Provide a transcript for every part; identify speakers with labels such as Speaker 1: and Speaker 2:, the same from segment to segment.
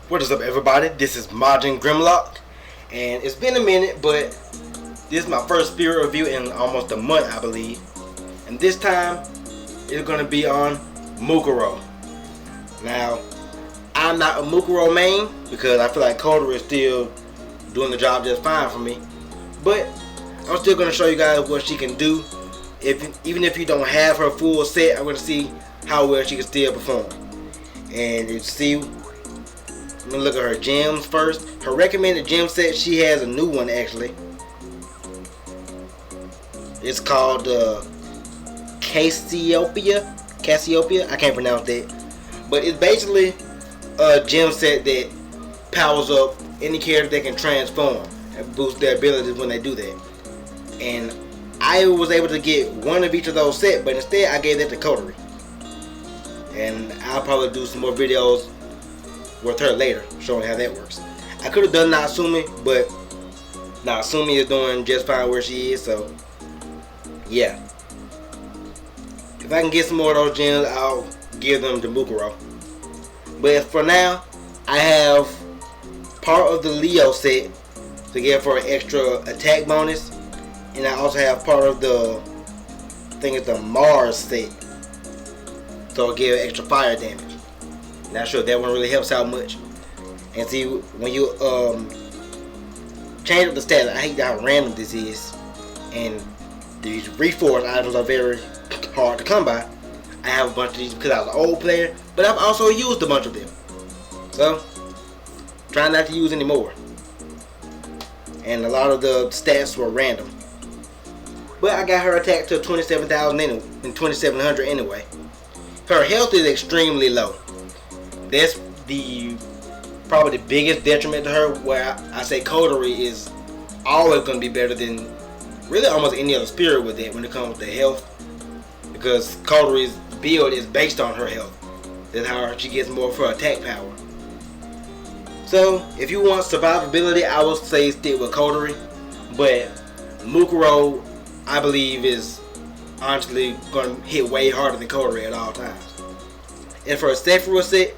Speaker 1: What is up, everybody? This is Margin Grimlock, and it's been a minute, but this is my first spirit review in almost a month, I believe. And this time, it's going to be on Mukuro. Now, I'm not a Mukuro main because I feel like Coder is still doing the job just fine for me. But I'm still going to show you guys what she can do. Even if you don't have her full set, I'm going to see how well she can still perform. And you see, I'm going to look at her gems first. Her recommended gem set, she has a new one actually. It's called Cassiopeia. I can't pronounce that. But it's basically a gem set that powers up any character that can transform and boost their abilities when they do that. And I was able to get one of each of those sets, but instead I gave that to Coterie. And I'll probably do some more videos with her later, showing how that works. I could have done Natsumi, but Natsumi is doing just fine where she is, so yeah. If I can get some more of those gems, I'll give them to Mukuro. But for now, I have part of the Leo set to give for an extra attack bonus, and I also have part of the, I think it's the Mars set, so it'll give extra fire damage. Not sure if that one really helps out much. And see, when you change up the stats, I hate how random this is, and these reforged items are very hard to come by. I have a bunch of these because I was an old player, but I've also used a bunch of them, so trying not to use any more. And a lot of the stats were random, but I got her attack to 27,000 and 2,700 anyway. Her health is extremely low. That's probably the biggest detriment to her, where I say Coterie is always going to be better than really almost any other spirit with it when it comes to health, because Coterie's build is based on her health. That's how she gets more of her attack power. So if you want survivability, I would say stick with Coterie, but Mukuro, I believe, is honestly going to hit way harder than Coterie at all times. And for a Sephira set,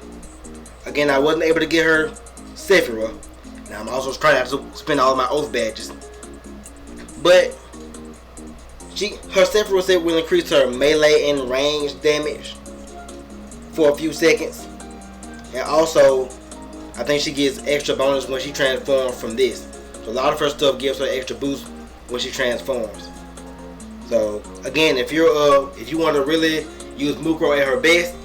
Speaker 1: again, I wasn't able to get her Sephira. Now I'm also trying not to spend all of my oath badges. But her Sephira set will increase her melee and range damage for a few seconds. And also, I think she gets extra bonus when she transforms from this. So a lot of her stuff gives her extra boost when she transforms. So again, if you want to really use Mukuro at her best,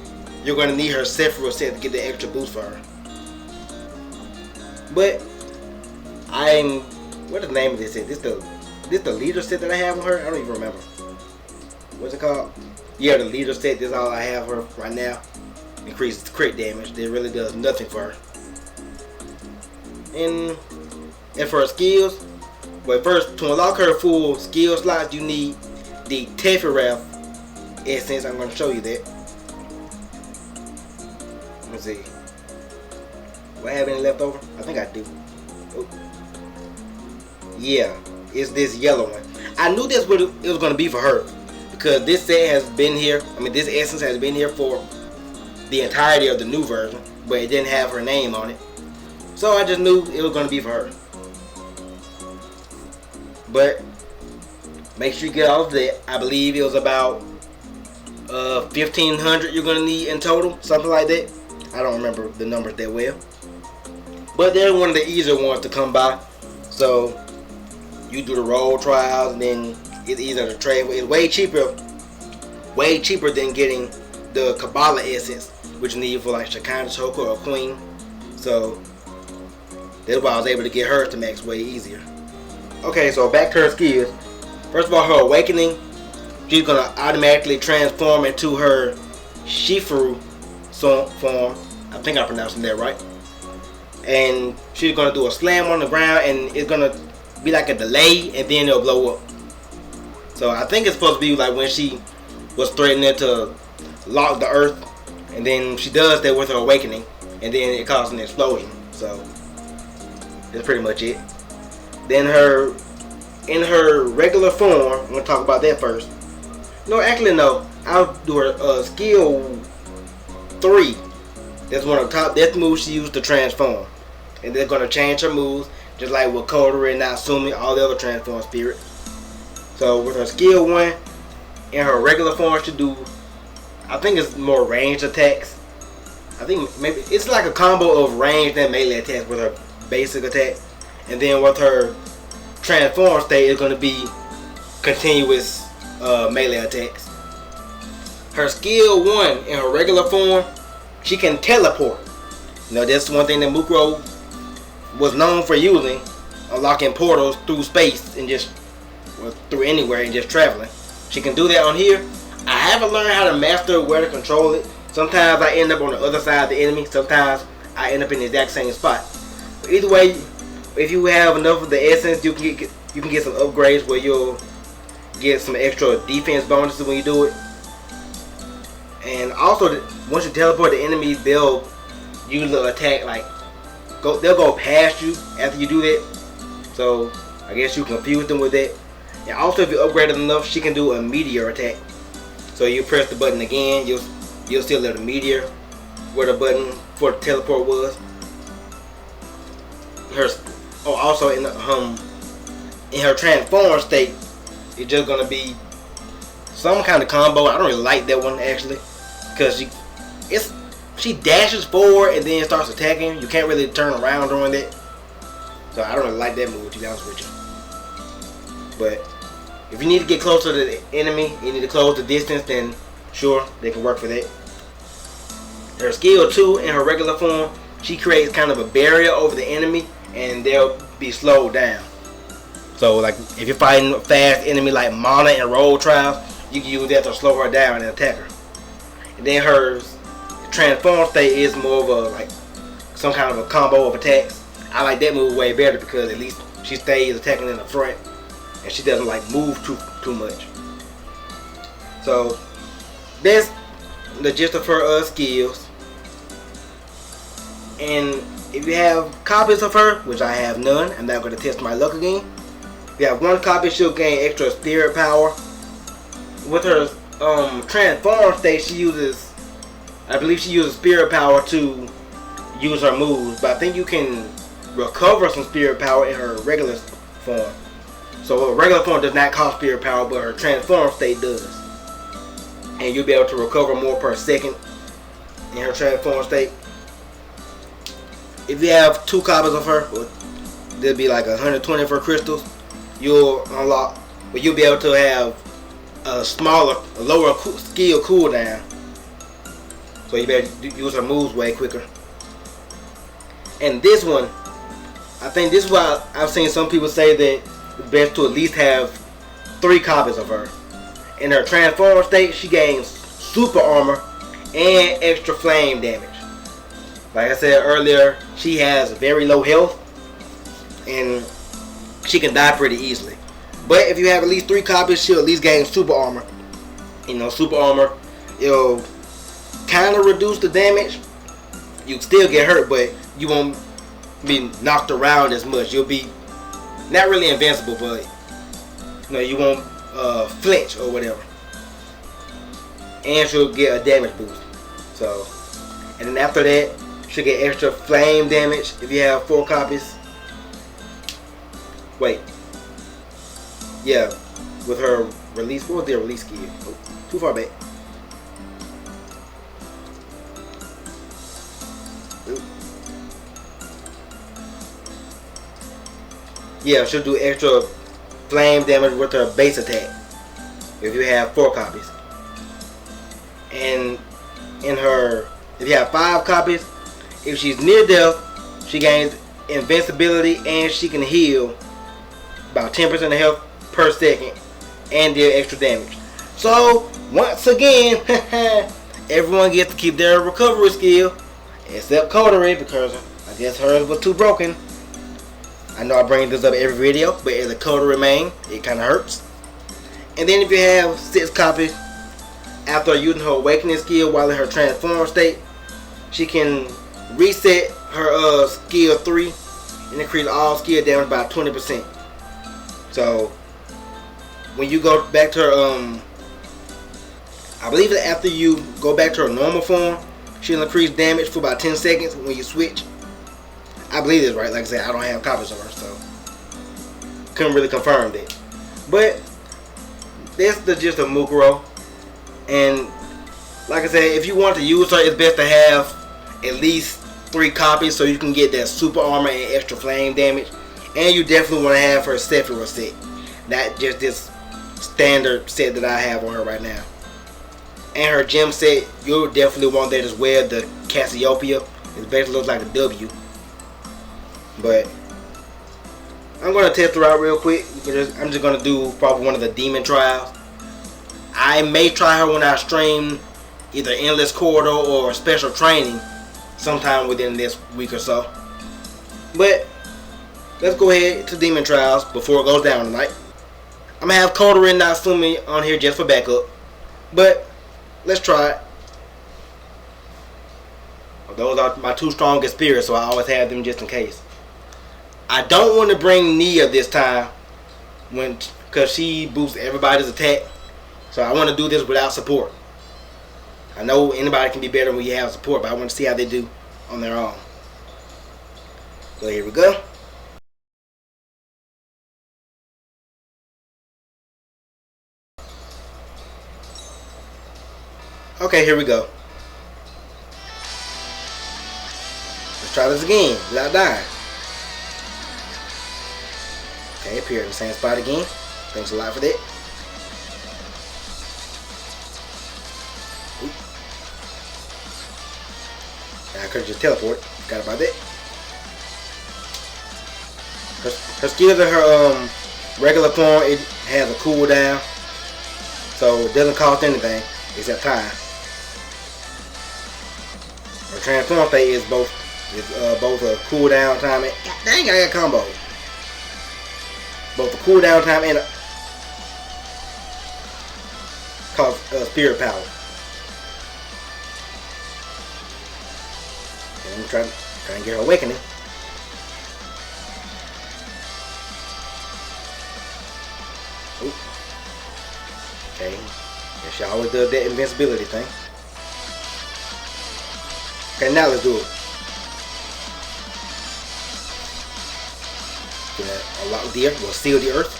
Speaker 1: you're going to need her Sephira set to get the extra boost for her. But what is the name of this set? This the leader set that I have on her? I don't even remember. What's it called? Yeah, the leader set. This is all I have her right now. Increases crit damage. It really does nothing for her. And for her skills, but first, to unlock her full skill slots, you need the Sephira essence. I'm going to show you that. Let's see. Do I have any left over? I think I do. Oh. Yeah, it's this yellow one. I knew that's what it was going to be for her, because this set has been here. This essence has been here for the entirety of the new version, but it didn't have her name on it. So I just knew it was going to be for her. But make sure you get all of that. I believe it was about 1,500 you're going to need in total, something like that. I don't remember the numbers that well, but they're one of the easier ones to come by. So you do the roll trials, and then it's easier to trade. It's way cheaper than getting the Kabbalah essence, which you need for like Shekinah Choker or Queen. So that's why I was able to get her to max way easier. Okay, so back to her skills. First of all, her awakening, she's gonna automatically transform into her Sephira form. I think I'm pronouncing that right. And she's gonna do a slam on the ground, and it's gonna be like a delay, and then it'll blow up. So I think it's supposed to be like when she was threatening to lock the earth, and then she does that with her awakening, and then it causes an explosion. So that's pretty much it. Then in her regular form, I'm gonna talk about that first. No, actually no. I'll do her skill 3 That's one of the top death moves she used to transform. And they're gonna change her moves, just like with Kodori and Natsumi, all the other transform spirits. So with her skill 1, in her regular form, she do, I think it's more ranged attacks. I think maybe it's like a combo of ranged and melee attacks with her basic attack. And then with her transform state, it's gonna be continuous melee attacks. Her skill 1 in her regular form, she can teleport. You know, that's one thing that Mukuro was known for using, unlocking portals through space and just through anywhere and just traveling. She can do that on here. I haven't learned how to master where to control it. Sometimes I end up on the other side of the enemy. Sometimes I end up in the exact same spot. But either way, if you have enough of the essence, you can get some upgrades where you'll get some extra defense bonuses when you do it. And also, once you teleport the enemy, they'll usually attack they'll go past you after you do that. So I guess you confuse them with that. And also, if you upgrade it enough, she can do a meteor attack. So you press the button again, you'll still let a meteor where the button for the teleport was. Also in her transform state, it's just gonna be some kind of combo. I don't really like that one actually, because she dashes forward and then starts attacking. You can't really turn around during that. So I don't really like that move, to be honest with you. But if you need to get closer to the enemy, you need to close the distance, then sure, they can work for that. Her skill 2 in her regular form, she creates kind of a barrier over the enemy and they'll be slowed down. So like if you're fighting a fast enemy like Mana and Roll Trials, you can use that to slow her down and attack her. And then her transform state is more of a some kind of a combo of attacks. I like that move way better because at least she stays attacking in the front and she doesn't move too much. So that's the gist of her skills. And if you have copies of her, which I have none, I'm not going to test my luck again. If you have 1 copy, she'll gain extra spirit power. With her transform state, I believe she uses spirit power to use her moves, but I think you can recover some spirit power in her regular form. So her regular form does not cost spirit power, but her transform state does. And you'll be able to recover more per second in her transform state. If you have 2 copies of her, there'll be 120 of her crystals. You'll unlock, but you'll be able to have a lower skill cooldown. So you better use her moves way quicker. And this one, I think this is why I've seen some people say that it's best to at least have 3 copies of her. In her transform state, she gains super armor and extra flame damage. Like I said earlier, she has very low health and she can die pretty easily. But if you have at least 3 copies, she'll at least gain super armor. You know, super armor, it'll kind of reduce the damage. You still get hurt, but you won't be knocked around as much. You'll be not really invincible, but you won't flinch or whatever. And she'll get a damage boost. So, and then after that, she'll get extra flame damage if you have 4 copies. Wait. Yeah, with her release. What was their release skill? Oh, too far back. Oop. Yeah, she'll do extra flame damage with her base attack if you have 4 copies. And in her, if you have 5 copies, if she's near death, she gains invincibility and she can heal about 10% of health per second and deal extra damage. So once again, everyone gets to keep their recovery skill except Kodori, because I guess hers was too broken. I know I bring this up every video, but as a Kodori main, it kind of hurts. And then if you have 6 copies, after using her awakening skill while in her transform state, she can reset her skill 3 and increase all skill damage by 20%. So when you go back to her, I believe that after you go back to her normal form, she'll increase damage for about 10 seconds when you switch. I believe this right. Like I said, I don't have copies of her, so couldn't really confirm that. But that's the gist of Mukuro. And like I said, if you want to use her, it's best to have at least 3 copies so you can get that super armor and extra flame damage. And you definitely want to have her Sephira set, not just this standard set that I have on her right now. And her gem set, you'll definitely want that as well. The Cassiopeia, it basically looks like a W. But I'm going to test her out real quick. I'm just going to do probably one of the demon trials. I may try her when I stream either Endless Corridor or special training sometime within this week or so. But let's go ahead to demon trials before it goes down tonight. I'm going to have Kotori and Natsumi on here just for backup. But let's try it. Those are my 2 strongest spirits, so I always have them just in case. I don't want to bring Nia this time because she boosts everybody's attack. So I want to do this without support. I know anybody can be better when you have support, but I want to see how they do on their own. So here we go. Okay, here we go. Let's try this again without dying. Okay, appear in the same spot again. Thanks a lot for that. I could just teleport. Forgot about that. Her skills in her regular form, it has a cooldown, so it doesn't cost anything except time. Her transform state is both a cooldown time and dang, I got combo. Both the cooldown time and cost spirit power. And I'm trying to get her awakening. Ooh. Okay, yeah, she always does that invincibility thing. Okay, now let's do it. Gonna unlock the earth, we'll seal the earth.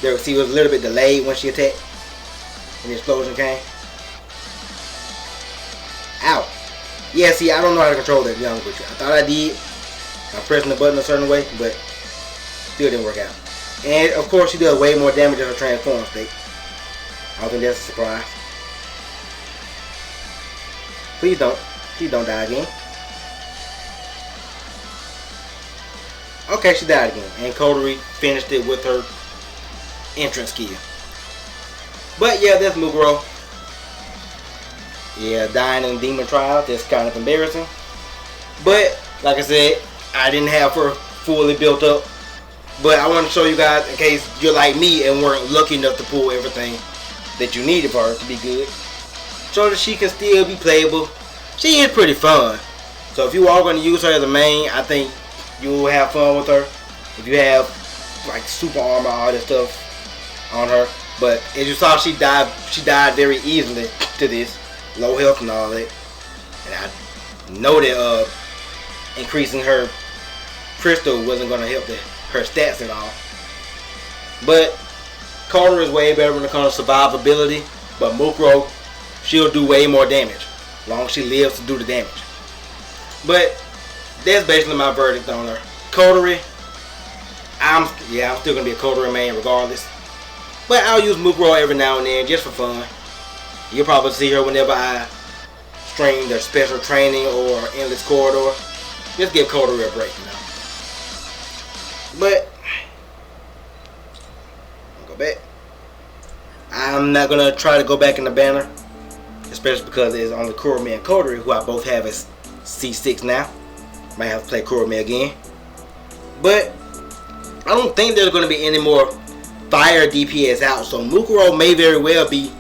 Speaker 1: There, see, it was a little bit delayed when she attacked. When the explosion came. Ow. Yeah, see, I don't know how to control that, to be honest with you. I thought I did. I'm pressing the button a certain way, but still didn't work out. And of course, she does way more damage in her transform state. I don't think that's a surprise. Please don't die again. Okay, she died again. And Kotori finished it with her entrance skill. But yeah, that's Mukuro. Yeah, dying in demon trial, that's kind of embarrassing. But like I said, I didn't have her fully built up. But I want to show you guys, in case you're like me and weren't lucky enough to pull everything that you needed for her to be good, so that she can still be playable. She is pretty fun. So if you are going to use her as a main, I think you'll have fun with her. If you have like super armor, all this stuff on her. But as you saw, she died very easily to this. Low health and all that. And I know that increasing her crystal wasn't going to help her stats at all. But Carter is way better when it comes to survivability. But Mukuro, she'll do way more damage as long as she lives to do the damage. But that's basically my verdict on her. Kotori, I'm still gonna be a Kotori main regardless. But I'll use Mukuro every now and then just for fun. You'll probably see her whenever I stream their special training or endless corridor. Just give Kotori a break, you know. But I'll go back. I'm not gonna try to go back in the banner, especially because it's only Kurumi and Kotori, who I both have as C6 now. Might have to play Kurumi again. But I don't think there's going to be any more fire DPS out. So Mukuro may very well be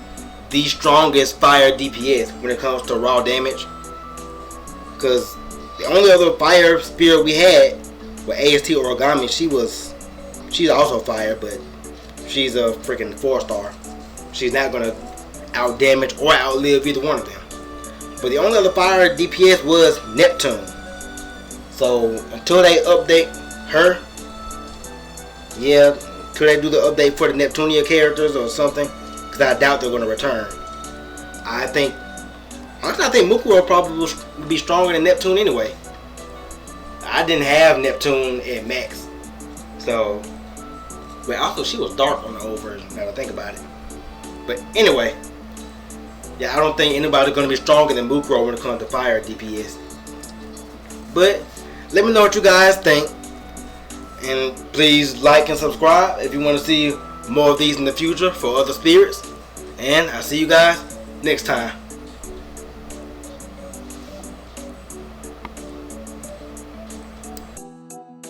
Speaker 1: the strongest fire DPS when it comes to raw damage. Because the only other fire spirit we had with AST Origami, she's also fire, but she's a freaking 4-star. She's not going to out damage or outlive either one of them. But the only other fire DPS was Neptune. So until they update her, yeah, until they do the update for the Neptunia characters or something, because I doubt they're going to return. Honestly, I think Mukuro probably would be stronger than Neptune anyway. I didn't have Neptune at max, so. But also she was dark on the old version. Now that I think about it. But anyway, yeah, I don't think anybody's going to be stronger than Mukuro when it comes to fire DPS. But let me know what you guys think, and please like and subscribe if you want to see more of these in the future for other spirits. And I'll see you guys next time.